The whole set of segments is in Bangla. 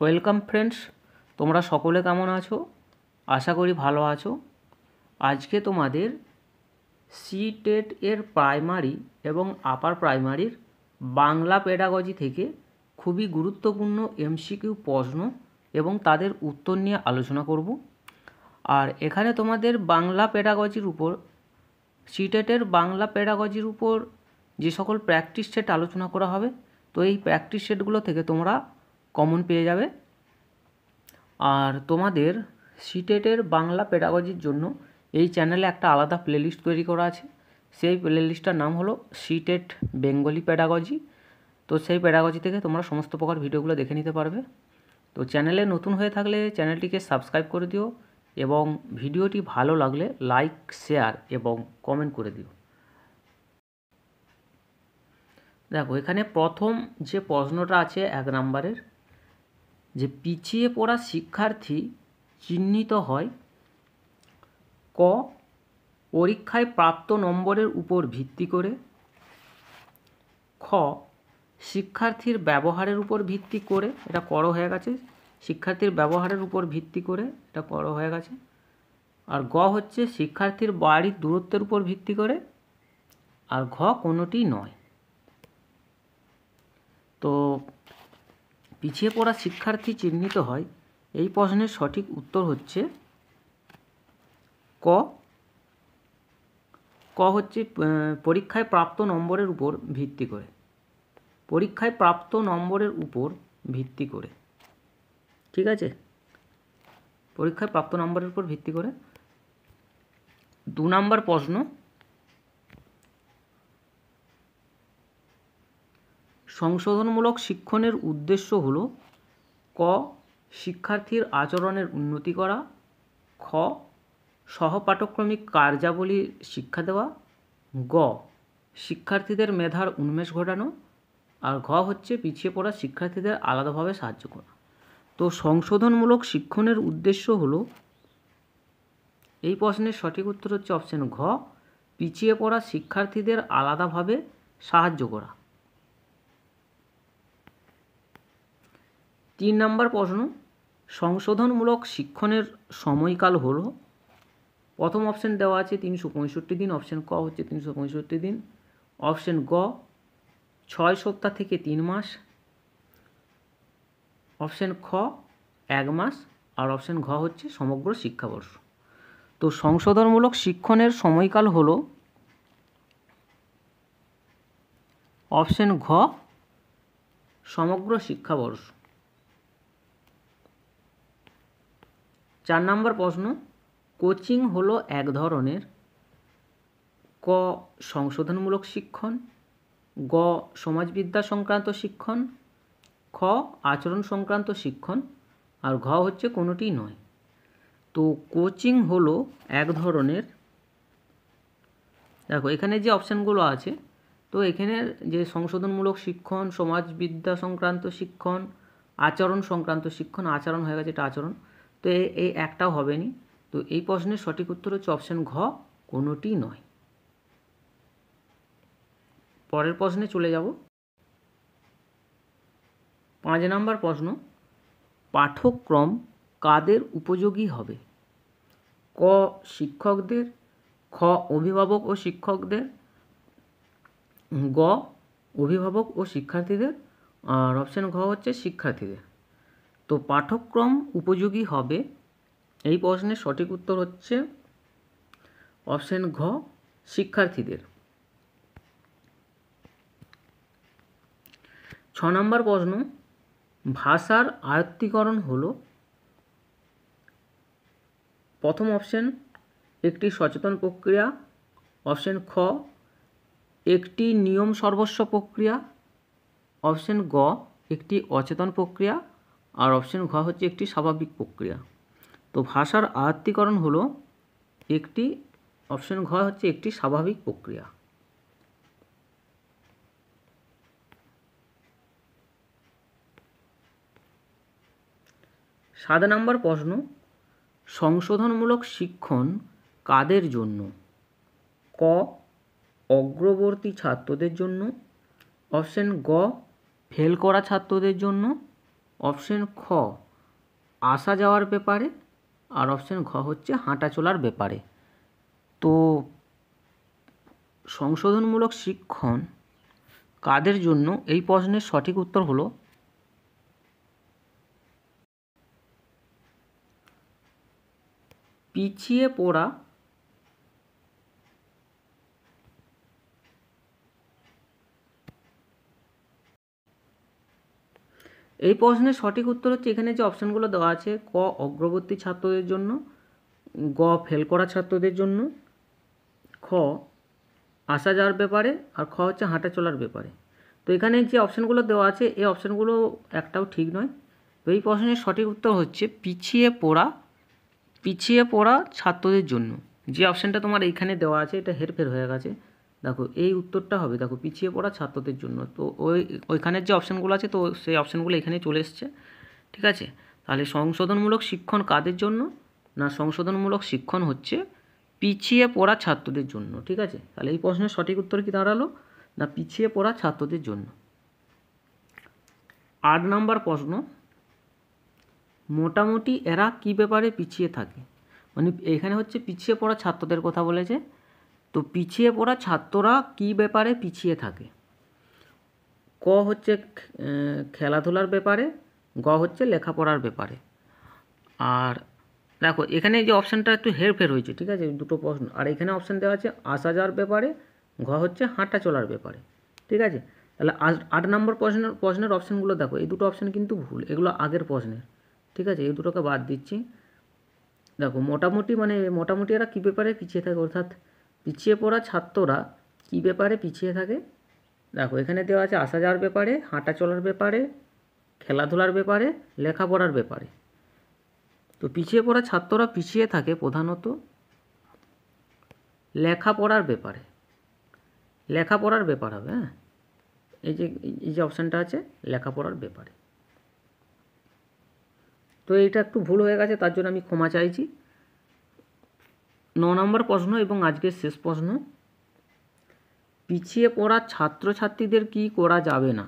ওয়েলকাম ফ্রেন্ডস, তোমরা সকলে কেমন আছো? আশা করি ভালো আছো। আজকে তোমাদের সিটেট এর প্রাইমারি এবং আপার প্রাইমারির বাংলা পেডাগজি থেকে খুবই গুরুত্বপূর্ণ এমসিকিউ প্রশ্ন এবং তাদের উত্তর নিয়ে আলোচনা করব। আর এখানে তোমাদের বাংলা পেডাগজির উপর সিটেটের বাংলা পেডাগজির উপর যে সকল প্র্যাকটিস সেট আলোচনা করা হবে, তো এই প্র্যাকটিস সেটগুলো থেকে তোমরা কমন পেয়ে যাবে। আর তোমাদের সিটেটের বাংলা পেডাগজির জন্য এই চ্যানেলে একটা আলাদা প্লেলিস্ট তৈরি করা আছে। সেই প্লেলিস্টটার নাম হলো সিটেট বেঙ্গলি পেডাগজি। তো সেই পেডাগজি থেকে তোমরা সমস্ত প্রকার ভিডিওগুলো দেখে নিতে পারবে। তো চ্যানেলে নতুন হয়ে থাকলে চ্যানেলটিকে সাবস্ক্রাইব করে দিও এবং ভিডিওটি ভালো লাগলে লাইক, শেয়ার এবং কমেন্ট করে দিও। দেখো, এখানে প্রথম যে প্রশ্নটা আছে 1 নম্বরের, যে পিছিয়ে পড়া শিক্ষার্থী চিহ্নিত হয় ক পরীক্ষায় প্রাপ্ত নম্বরের উপর ভিত্তি করে, খ শিক্ষার্থীর ব্যবহারের উপর ভিত্তি করে, এটা কর হয়ে গেছে, শিক্ষার্থীর ব্যবহারের উপর ভিত্তি করে, এটা কর হয়ে গেছে, আর গ হচ্ছে শিক্ষার্থীর বাড়ির দূরত্বের উপর ভিত্তি করে, আর ঘ কোনোটি নয়। তো পিছিয়ে পড়া শিক্ষার্থী চিহ্নিত হয়, এই প্রশ্নের সঠিক উত্তর হচ্ছে ক। ক হচ্ছে পরীক্ষায় প্রাপ্ত নম্বরের উপর ভিত্তি করে, পরীক্ষায় প্রাপ্ত নম্বরের উপর ভিত্তি করে, ঠিক আছে, পরীক্ষায় প্রাপ্ত নম্বরের উপর ভিত্তি করে। 2 নম্বর প্রশ্ন, সংশোধনমূলক শিক্ষণের উদ্দেশ্য হলো ক শিক্ষার্থীর আচরণের উন্নতি করা, খ সহপাঠক্রমিক কার্যাবলী শিক্ষা দেওয়া, গ শিক্ষার্থীদের মেধার উন্মেষ ঘটানো, আর ঘ হচ্ছে পিছিয়ে পড়া শিক্ষার্থীদের আলাদাভাবে সাহায্য করা। তো সংশোধনমূলক শিক্ষণের উদ্দেশ্য হলো, এই প্রশ্নের সঠিক উত্তর হচ্ছে অপশন ঘ, পিছিয়ে পড়া শিক্ষার্থীদের আলাদাভাবে সাহায্য করা। 3 নম্বর প্রশ্ন, সংশোধনমূলক শিক্ষণের সময়কাল হলো, প্রথম অপশন দেওয়া আছে 365 দিন, অপশন ক হচ্ছে 365 দিন, অপশন গ 6 সপ্তাহ থেকে 3 মাস, অপশন খ 1 মাস, আর অপশন ঘ হচ্ছে সমগ্র শিক্ষাবর্ষ। তো সংশোধনমূলক শিক্ষণের সময়কাল হলো অপশন ঘ, সমগ্র শিক্ষাবর্ষ। 4 নম্বর প্রশ্ন, কোচিং হলো এক ধরনের ক সংশোধনমূলক শিক্ষণ, গ সমাজবিদ্যা সংক্রান্ত শিক্ষণ, খ আচরণ সংক্রান্ত শিক্ষণ, আর ঘ হচ্ছে কোনোটিই নয়। তো কোচিং হলো এক ধরনের, দেখো এখানে যে অপশানগুলো আছে, তো এখানে যে সংশোধনমূলক শিক্ষণ, সমাজবিদ্যা সংক্রান্ত শিক্ষণ, আচরণ সংক্রান্ত শিক্ষণ, আচরণ হয়ে গেছে, এটা আচরণ, তো এই একটাও হবে নি। তো এই প্রশ্নের সঠিক উত্তর হচ্ছে অপশান ঘ, কোনোটি নয়। পরের প্রশ্নে চলে যাব। 5 নম্বর প্রশ্ন, পাঠ্যক্রম কাদের উপযোগী হবে? ক শিক্ষকদের, খ অভিভাবক ও শিক্ষকদের, গ অভিভাবক ও শিক্ষার্থীদের, আর অপশান ঘ হচ্ছে শিক্ষার্থীদের। তো পাঠ্যক্রম উপযোগী হবে, এই প্রশ্নের সঠিক উত্তর হচ্ছে অপশান ঘ, শিক্ষার্থীদের। 6 নম্বর প্রশ্ন, ভাষার আয়ত্তীকরণ হলো, প্রথম অপশান একটি সচেতন প্রক্রিয়া, অপশান খ একটি নিয়ম সর্বস্ব প্রক্রিয়া, অপশান গ একটি অচেতন প্রক্রিয়া, আর অপশান ঘ হচ্ছে একটি স্বাভাবিক প্রক্রিয়া। তো ভাষার আয়ত্তীকরণ হলো একটি, অপশান ঘ হচ্ছে একটি স্বাভাবিক প্রক্রিয়া। 7 নম্বর প্রশ্ন, সংশোধনমূলক শিক্ষণ কাদের জন্য? ক অগ্রবর্তী ছাত্রদের জন্য, অপশান গ ফেল করা ছাত্রদের জন্য, অপশন খ আসা যাওয়ার ব্যাপারে, আর অপশন ঘ হচ্ছে হাঁটা চলার ব্যাপারে। তো সংশোধনমূলক শিক্ষণ কাদের জন্য, এই প্রশ্নের সঠিক উত্তর হলো পিছিয়ে পড়া এই প্রশ্নের সঠিক উত্তর হচ্ছে এখানে যে অপশানগুলো দেওয়া আছে, ক অগ্রবর্তী ছাত্রদের জন্য, গ ফেল করা ছাত্রদের জন্য, খ আসা যাওয়ার ব্যাপারে, আর খ হচ্ছে হাঁটা চলার ব্যাপারে। তো এখানে যে অপশানগুলো দেওয়া আছে এই অপশানগুলো একটাও ঠিক নয়। তো এই প্রশ্নের সঠিক উত্তর হচ্ছে পিছিয়ে পড়া ছাত্রদের জন্য। যে অপশানটা তোমার এইখানে দেওয়া আছে এটা হেরফের হয়ে গেছে। দেখো এই উত্তরটা হবে, দেখো পিছিয়ে পড়া ছাত্রদের জন্য। তো ওইখানের যে অপশানগুলো আছে তো সেই অপশানগুলো এখানে চলে এসছে, ঠিক আছে। তাহলে সংশোধনমূলক শিক্ষণ কাদের জন্য, না সংশোধনমূলক শিক্ষণ হচ্ছে পিছিয়ে পড়া ছাত্রদের জন্য, ঠিক আছে। তাহলে এই প্রশ্নের সঠিক উত্তর কি দাঁড়ালো, না পিছিয়ে পড়া ছাত্রদের জন্য। 8 নম্বর প্রশ্ন, মোটামুটি এরা কী ব্যাপারে পিছিয়ে থাকে, মানে এখানে হচ্ছে পিছিয়ে পড়া ছাত্রদের কথা বলেছে। তো পিছিয়ে পড়া ছাত্ররা কী ব্যাপারে পিছিয়ে থাকে, ক হচ্ছে খেলাধুলার ব্যাপারে, গ হচ্ছে লেখাপড়ার ব্যাপারে। আর দেখো এখানে যে অপশানটা একটু হেরফের হয়েছে, ঠিক আছে, দুটো প্রশ্ন। আর এখানে অপশান দেওয়া আছে আসা যাওয়ার ব্যাপারে, ঘ হচ্ছে হাঁটা চলার ব্যাপারে, ঠিক আছে। তাহলে 8 নম্বর প্রশ্নের অপশানগুলো দেখো, এই দুটো অপশান কিন্তু ভুল, এগুলো আগের প্রশ্নের, ঠিক আছে, এই দুটোকে বাদ দিচ্ছি। দেখো মোটামুটি এরা কী ব্যাপারে পিছিয়ে থাকে, অর্থাৎ পিছিয়ে পড়া ছাত্ররা কী ব্যাপারে পিছিয়ে থাকে। দেখো এখানে দেওয়া আছে আসা যাওয়ার ব্যাপারে, হাঁটা চলার ব্যাপারে, খেলাধুলার ব্যাপারে, লেখাপড়ার ব্যাপারে। তো পিছিয়ে পড়া ছাত্ররা পিছিয়ে থাকে প্রধানত লেখাপড়ার ব্যাপারে হবে, হ্যাঁ, এই যে অপশানটা আছে লেখাপড়ার ব্যাপারে। তো এইটা একটু ভুল হয়ে গেছে, তার জন্য আমি ক্ষমা চাইছি। 9 নম্বর প্রশ্ন এবং আজকের শেষ প্রশ্ন, পিছিয়ে পড়া ছাত্রছাত্রীদের কী করা যাবে না,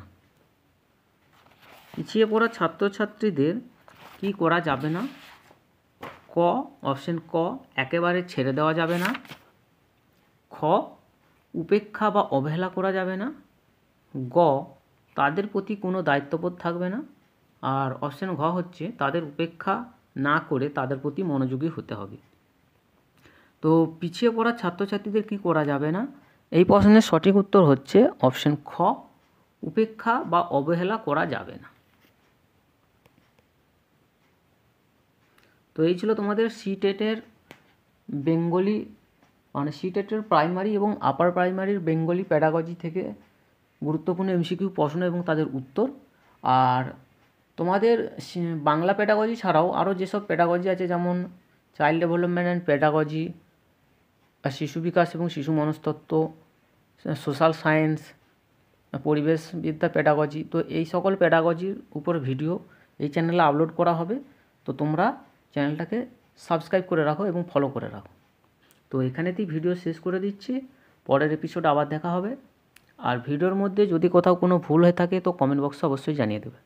পিছিয়ে পড়া ছাত্রছাত্রীদের কী করা যাবে না। ক অপশন ক একেবারে ছেড়ে দেওয়া যাবে না, খ উপেক্ষা বা অবহেলা করা যাবে না, গ তাদের প্রতি কোনো দায়িত্ববোধ থাকবে না, আর অপশন ঘ হচ্ছে তাদের উপেক্ষা না করে তাদের প্রতি মনোযোগী হতে হবে। তো পিছিয়ে পড়া ছাত্রছাত্রীদের কী করা যাবে না, এই প্রশ্নের সঠিক উত্তর হচ্ছে অপশন খ উপেক্ষা বা অবহেলা করা যাবে না। তো এই ছিল তোমাদের সিটেটের বেঙ্গলি, মানে সিটেটের প্রাইমারি এবং আপার প্রাইমারির বেঙ্গলি প্যাডাগজি থেকে গুরুত্বপূর্ণ এমসিকিউ প্রশ্ন এবং তাদের উত্তর। আর তোমাদের বাংলা প্যাডাগজি ছাড়াও আরও যেসব প্যাডাগজি আছে, যেমন চাইল্ড ডেভেলপমেন্ট অ্যান্ড প্যাডাগজি, শিশু বিকাশ এবং শিশু মনস্তত্ত্ব, সোশ্যাল সায়েন্স, পরিবেশবিদ্যা প্যাডাগজি, তো এই সকল প্যাডাগজির উপর ভিডিও এই চ্যানেলে আপলোড করা হবে। তো তোমরা চ্যানেলটাকে সাবস্ক্রাইব করে রাখো এবং ফলো করে রাখো। তো এখানেতেই ভিডিও শেষ করে দিচ্ছি, পরের এপিসোড আবার দেখা হবে। আর ভিডিওর মধ্যে যদি কোথাও কোনো ভুল হয়ে থাকে তো কমেন্ট বক্সে অবশ্যই জানিয়ে দেবে।